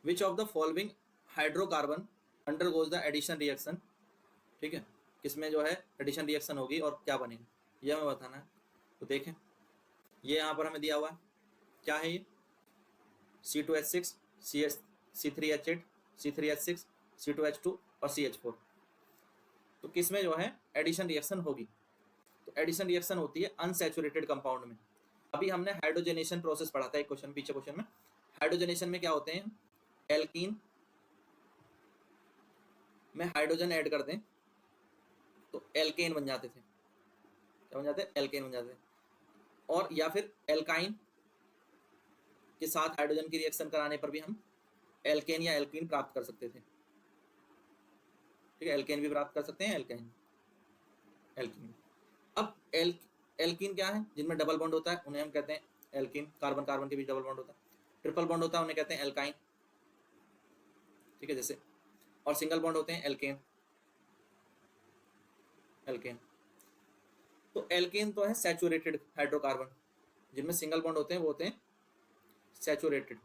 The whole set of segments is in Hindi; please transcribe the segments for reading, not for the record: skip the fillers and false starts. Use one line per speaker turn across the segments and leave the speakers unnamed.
Which of the following hydrocarbon undergoes the addition reaction, ठीक है, किसमें जो है एडिशन रिएक्शन होगी और क्या बनेगा ये हमें बताना है। तो देखें ये यहाँ पर हमें दिया हुआ है, क्या है ये C2H6 C3H8 C3H6 C2H2 और CH4। तो किसमें जो है एडिशन रिएक्शन होगी, तो एडिशन रिएक्शन होती है अनसैचुरेटेड कंपाउंड में। अभी हमने हाइड्रोजनेशन प्रोसेस पढ़ा था एक क्वेश्चन पीछे क्वेश्चन में। हाइड्रोजनेशन में क्या होते हैं, एल्कीन में हाइड्रोजन ऐड कर दें तो एल्केन बन जाते थे, क्या बन जाते हैं, एल्केन बन जाते थे। और या फिर एल्काइन के साथ हाइड्रोजन की रिएक्शन कराने पर भी हम एल्केन या एल्कीन प्राप्त कर सकते थे, ठीक है, एल्केन भी प्राप्त कर सकते हैं, एल्काइन एल्कीन। अब एल्कीन क्या है, जिनमें डबल बॉन्ड होता है उन्हें हम कहते हैं एल्कीन, कार्बन कार्बन के बीच डबल बॉन्ड होता है। ट्रिपल बॉन्ड होता है उन्हें कहते हैं एल्काइन, ठीक है, जैसे, और सिंगल बॉन्ड होते हैं एल्केन, एल्केन। तो एल्केन तो है सैचुरेटेड हाइड्रोकार्बन, जिनमें सिंगल बॉन्ड होते हैं वो होते हैं सैचुरेटेड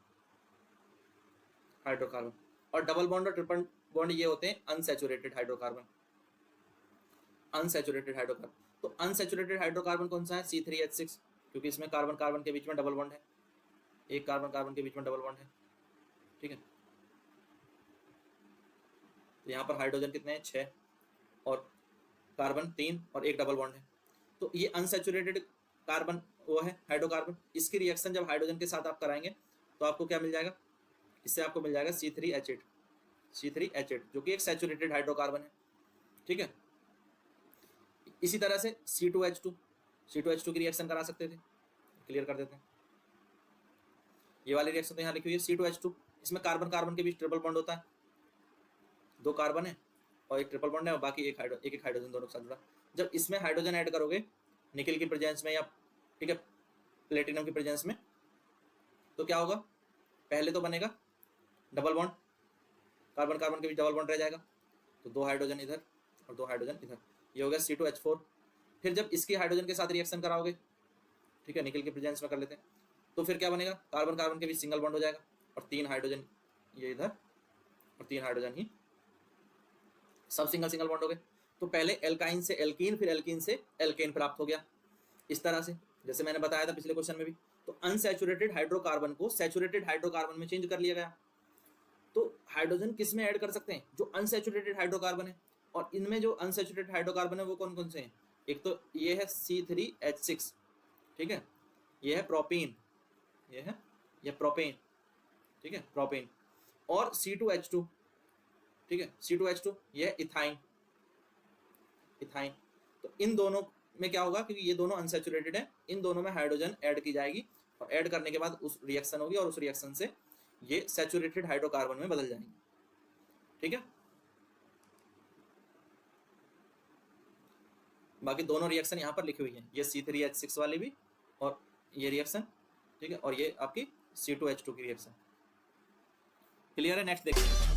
हाइड्रोकार्बन, और डबल बॉन्ड और ट्रिपल बॉन्ड ये होते हैं अनसैचुरेटेड हाइड्रोकार्बन, अनसैचुरेटेड हाइड्रोकार्बन। तो अनसैचुरेटेड हाइड्रोकार्बन कौन सा है, C3H6, क्योंकि इसमें कार्बन कार्बन के बीच में डबल बॉन्ड है, एक कार्बन कार्बन के बीच में डबल बॉन्ड है, ठीक है। तो यहाँ पर हाइड्रोजन कितने हैं, 6 और कार्बन 3 और एक डबल बॉन्ड है। तो ये अनसैचुरेटेड कार्बन वो है हाइड्रोकार्बन, इसकी रिएक्शन जब हाइड्रोजन के साथ आप कराएंगे तो आपको क्या मिल जाएगा, इससे आपको मिल जाएगा C3H8, C3H8 जो कि एक सैचुरेटेड हाइड्रोकार्बन है, ठीक है। इसी तरह से C2H2, C2H2 की रिएक्शन करा सकते थे, क्लियर कर देते हैं। ये वाली रिएक्शन तो यहाँ लिखी हुई है C2H2, इसमें कार्बन कार्बन के बीच ट्रिपल बॉन्ड होता है, 2 कार्बन है और एक ट्रिपल बॉन्ड है और बाकी एक हाइड्रोजन दोनों के साथ जुड़ा। जब इसमें हाइड्रोजन ऐड करोगे निकल की प्रेजेंस में या, ठीक है, प्लेटिनम की प्रेजेंस में, तो क्या होगा, पहले तो बनेगा डबल बॉन्ड, कार्बन कार्बन के बीच डबल बॉन्ड रह जाएगा, तो 2 हाइड्रोजन इधर और 2 हाइड्रोजन इधर, ये हो गया C2H4। फिर जब इसकी हाइड्रोजन के साथ रिएक्शन कराओगे, ठीक है, निकल की प्रेजेंस में कर लेते हैं, तो फिर क्या बनेगा, कार्बन कार्बन के बीच सिंगल बॉन्ड हो जाएगा और 3 हाइड्रोजन ये इधर और 3 हाइड्रोजन ही, सब सिंगल सिंगल बॉन्ड हो गए। तो पहले एल्काइन से एल्कीन, फिर एल्कीन से एल्केन प्राप्त हो गया, इस तरह से जैसे मैंने बताया था पिछले क्वेश्चन में भी। तो अनसैचुरेटेड हाइड्रोकार्बन को सैचुरेटेड हाइड्रोकार्बन में चेंज कर लिया गया। तो हाइड्रोजन किस में ऐड कर सकते हैं, जो अनसैचुरेटेड हाइड्रोकार्बन है, और इनमें जो अनसैचुरेटेड हाइड्रोकार्बन है वो कौन कौन से हैं, एक तो ये है C3H6, ठीक है, ये है प्रोपीन, ये प्रोपेन, ठीक है, प्रोपेन, और C2H2, ठीक है, C2H2 ये है इथाइन, इथाइन। तो इन दोनों में क्या होगा, क्योंकि ये दोनों अनसैचुरेटेड है, इन दोनों में हाइड्रोजन ऐड की जाएगी और ऐड करने के बाद उस रिएक्शन होगी और उस रिएक्शन से ये सैचुरेटेड हाइड्रोकार्बन में बदल जाएंगे, ठीक है। बाकी दोनों रिएक्शन यहाँ पर लिखी हुई है, ये C3H6 वाली भी और ये रिएक्शन, ठीक है, और ये आपकी C2H2 की रिएक्शन। क्लियर है, नेक्स्ट देखिए।